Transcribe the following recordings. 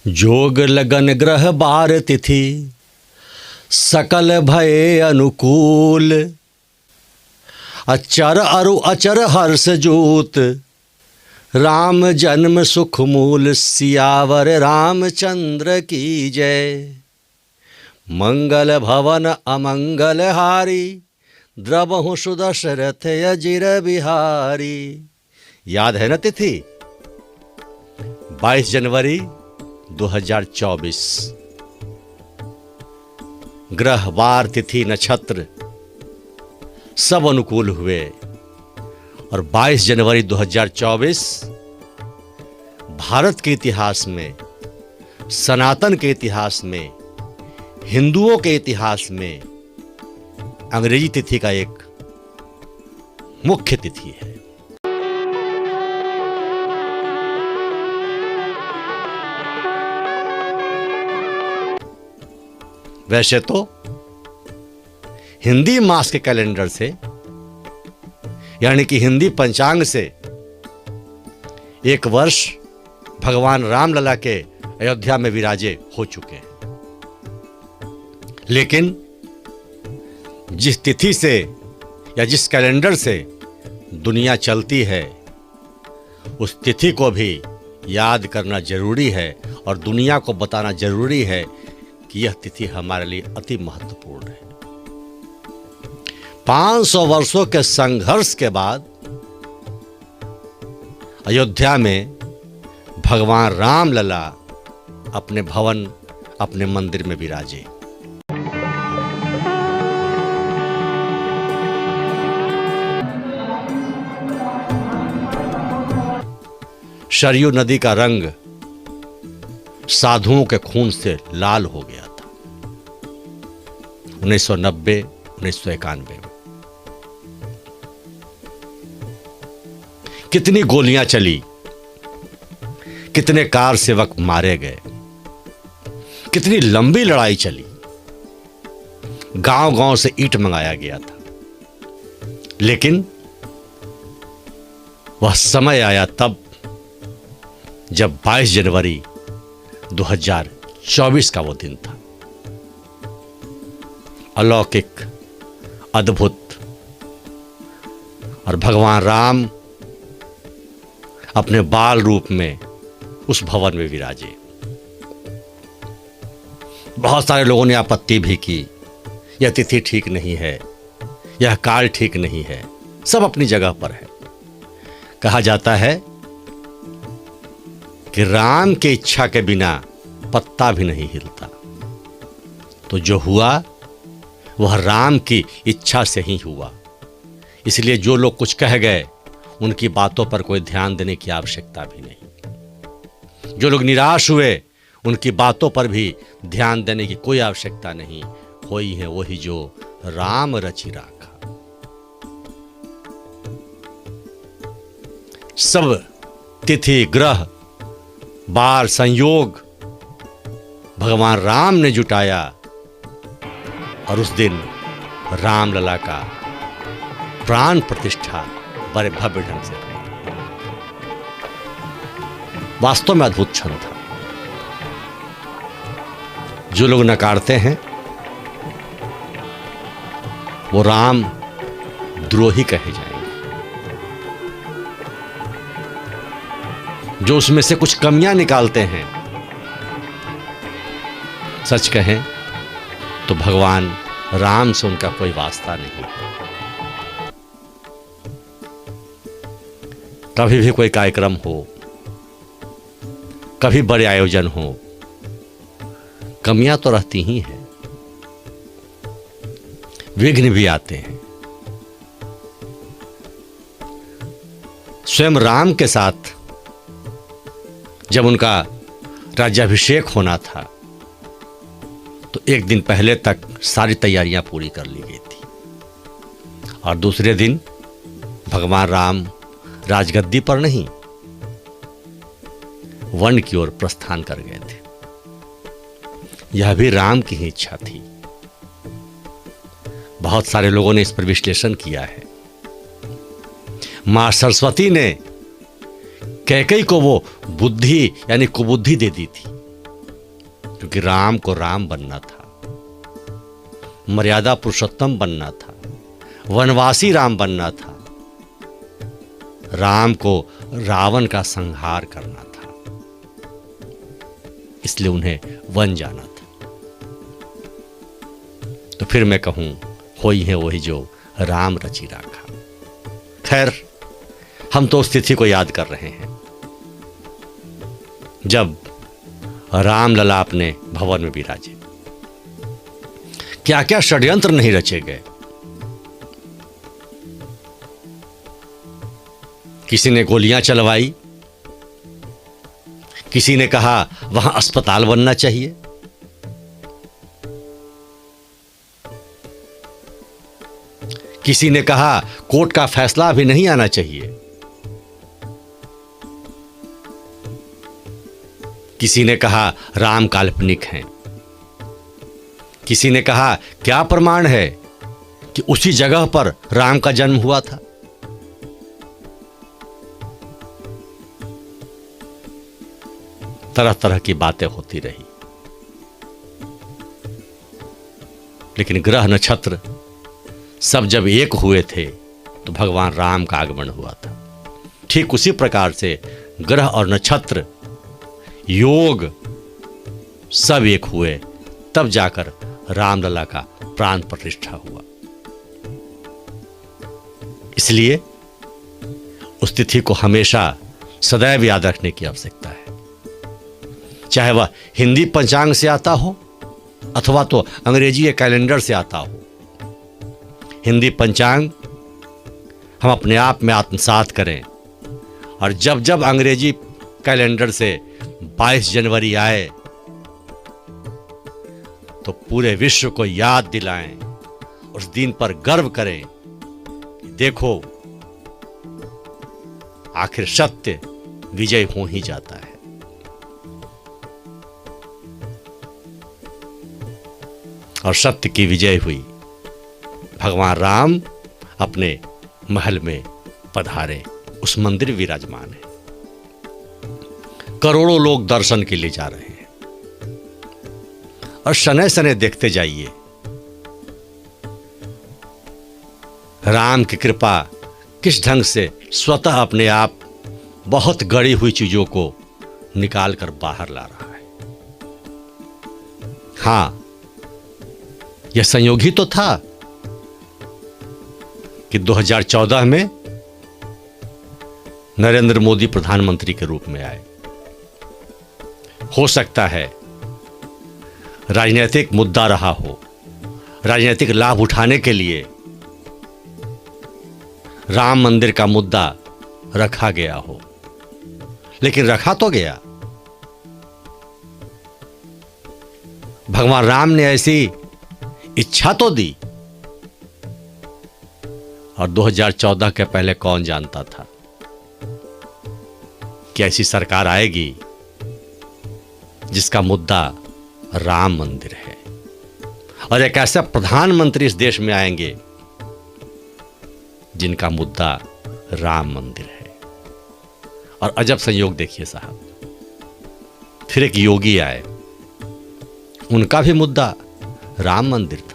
जोग लगन ग्रह बार तिथि सकल भय अनुकूल। अचर अरु अचर हर्ष जूत राम जन्म सुख मूल। सियावर रामचंद्र की जय। मंगल भवन अमंगल हारी द्रवहु सुदशरथ अजिर बिहारी। याद है ना तिथि? 22 जनवरी 2024। ग्रह वार तिथि नक्षत्र सब अनुकूल हुए और 22 जनवरी 2024 भारत के इतिहास में, सनातन के इतिहास में, हिंदुओं के इतिहास में अंग्रेजी तिथि का एक मुख्य तिथि है। वैसे तो हिंदी मास के कैलेंडर से, यानी कि हिंदी पंचांग से, एक वर्ष भगवान रामलला के अयोध्या में विराजे हो चुके हैं। लेकिन जिस तिथि से या जिस कैलेंडर से दुनिया चलती है, उस तिथि को भी याद करना जरूरी है और दुनिया को बताना जरूरी है कि यह तिथि हमारे लिए अति महत्वपूर्ण है। 500 वर्षों के संघर्ष के बाद अयोध्या में भगवान रामलला अपने भवन, अपने मंदिर में विराजे। सरयू नदी का रंग साधुओं के खून से लाल हो गया था 1990-1991 में। कितनी गोलियां चली, कितने कार सेवक मारे गए, कितनी लंबी लड़ाई चली, गांव-गांव से ईंट मंगाया गया था। लेकिन वह समय आया तब जब 22 जनवरी 2024 का वो दिन था। अलौकिक, अद्भुत, और भगवान राम अपने बाल रूप में उस भवन में विराजे। बहुत सारे लोगों ने आपत्ति भी की, यह तिथि ठीक नहीं है, यह काल ठीक नहीं है। सब अपनी जगह पर है। कहा जाता है कि राम की इच्छा के बिना पत्ता भी नहीं हिलता। तो जो हुआ वह राम की इच्छा से ही हुआ। इसलिए जो लोग कुछ कह गए उनकी बातों पर कोई ध्यान देने की आवश्यकता भी नहीं। जो लोग निराश हुए उनकी बातों पर भी ध्यान देने की कोई आवश्यकता नहीं। होई है वही जो राम रचि राखा। सब तिथि, ग्रह, बार, संयोग भगवान राम ने जुटाया और उस दिन रामलला का प्राण प्रतिष्ठा बड़े भव्य ढंग से हुई। वास्तव में अद्भुत क्षण था। जो लोग नकारते हैं वो राम द्रोही कहे जाएंगे। जो उसमें से कुछ कमियां निकालते हैं, सच कहें तो भगवान राम से उनका कोई वास्ता नहीं। कभी भी कोई कार्यक्रम हो, कभी बड़े आयोजन हो, कमियां तो रहती ही हैं, विघ्न भी आते हैं। स्वयं राम के साथ जब उनका राज्याभिषेक होना था तो एक दिन पहले तक सारी तैयारियां पूरी कर ली गई थी और दूसरे दिन भगवान राम राजगद्दी पर नहीं, वन की ओर प्रस्थान कर गए थे। यह भी राम की ही इच्छा थी। बहुत सारे लोगों ने इस पर विश्लेषण किया है। मां सरस्वती ने कैकेयी को वो बुद्धि यानी कुबुद्धि दे दी थी क्योंकि राम को राम बनना था, मर्यादा पुरुषोत्तम बनना था, वनवासी राम बनना था, राम को रावण का संहार करना था, इसलिए उन्हें वन जाना था। तो फिर मैं कहूं, होई है वही जो राम रचि राखा। खैर, हम तो उस तिथि को याद कर रहे हैं जब रामलला अपने भवन में विराजे। क्या क्या षड्यंत्र नहीं रचे गए। किसी ने गोलियां चलवाई, किसी ने कहा वहां अस्पताल बनना चाहिए, किसी ने कहा कोर्ट का फैसला भी नहीं आना चाहिए, किसी ने कहा राम काल्पनिक हैं, किसी ने कहा क्या प्रमाण है कि उसी जगह पर राम का जन्म हुआ था। तरह तरह की बातें होती रही, लेकिन ग्रह नक्षत्र सब जब एक हुए थे तो भगवान राम का आगमन हुआ था। ठीक उसी प्रकार से ग्रह और नक्षत्र, योग सब एक हुए, तब जाकर रामलला का प्राण प्रतिष्ठा हुआ। इसलिए उस तिथि को हमेशा सदैव याद रखने की आवश्यकता है, चाहे वह हिंदी पंचांग से आता हो अथवा तो अंग्रेजी के कैलेंडर से आता हो। हिंदी पंचांग हम अपने आप में आत्मसात करें, और जब जब अंग्रेजी कैलेंडर से 22 जनवरी आए तो पूरे विश्व को याद दिलाएं, उस दिन पर गर्व करें कि देखो आखिर सत्य विजय हो ही जाता है। और सत्य की विजय हुई। भगवान राम अपने महल में पधारे, उस मंदिर विराजमान है, करोड़ों लोग दर्शन के लिए जा रहे हैं। और शनै शनै देखते जाइए, राम की कृपा किस ढंग से स्वतः अपने आप बहुत गड़ी हुई चीजों को निकाल कर बाहर ला रहा है। हां, यह संयोग ही तो था कि 2014 में नरेंद्र मोदी प्रधानमंत्री के रूप में आए। हो सकता है राजनीतिक मुद्दा रहा हो, राजनीतिक लाभ उठाने के लिए राम मंदिर का मुद्दा रखा गया हो, लेकिन रखा तो गया। भगवान राम ने ऐसी इच्छा तो दी। और 2014 के पहले कौन जानता था कि ऐसी सरकार आएगी जिसका मुद्दा राम मंदिर है, और एक ऐसा प्रधानमंत्री इस देश में आएंगे जिनका मुद्दा राम मंदिर है। और अजब संयोग देखिए साहब, फिर एक योगी आए, उनका भी मुद्दा राम मंदिर था।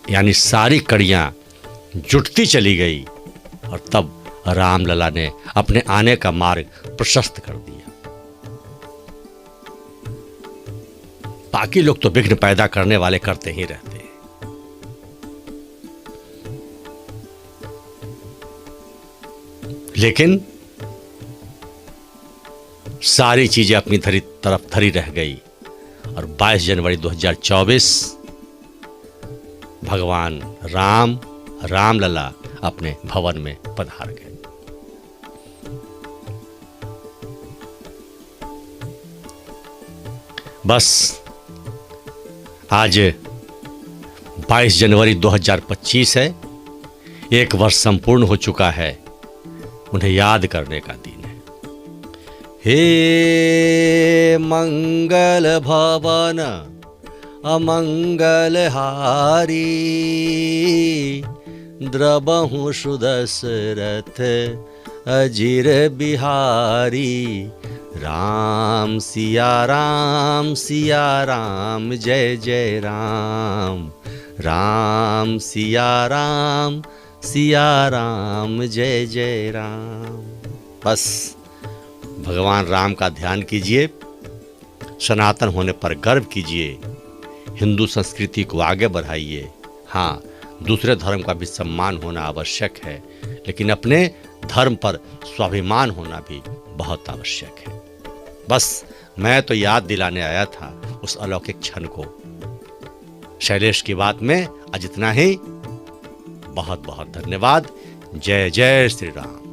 यानी सारी कड़ियां जुटती चली गई, और तब रामलला ने अपने आने का मार्ग प्रशस्त कर दिया। बाकी लोग तो विघ्न पैदा करने वाले करते ही रहते हैं। लेकिन सारी चीजें अपनी तरफ धरी रह गई, और 22 जनवरी 2024 भगवान रामलला अपने भवन में पधार गए। बस आज 22 जनवरी 2025 है, एक वर्ष संपूर्ण हो चुका है। उन्हें याद करने का दिन है। हे मंगल भवन अमंगल हारी, द्रबहु सुदशरथ अजीर बिहारी। राम सिया राम जय जय राम। राम सिया राम जय जय राम। बस भगवान राम का ध्यान कीजिए, सनातन होने पर गर्व कीजिए, हिंदू संस्कृति को आगे बढ़ाइए। हाँ, दूसरे धर्म का भी सम्मान होना आवश्यक है, लेकिन अपने धर्म पर स्वाभिमान होना भी बहुत आवश्यक है। बस मैं तो याद दिलाने आया था उस अलौकिक क्षण को। शैलेश की बात में आज इतना ही। बहुत बहुत धन्यवाद। जय जय श्री राम।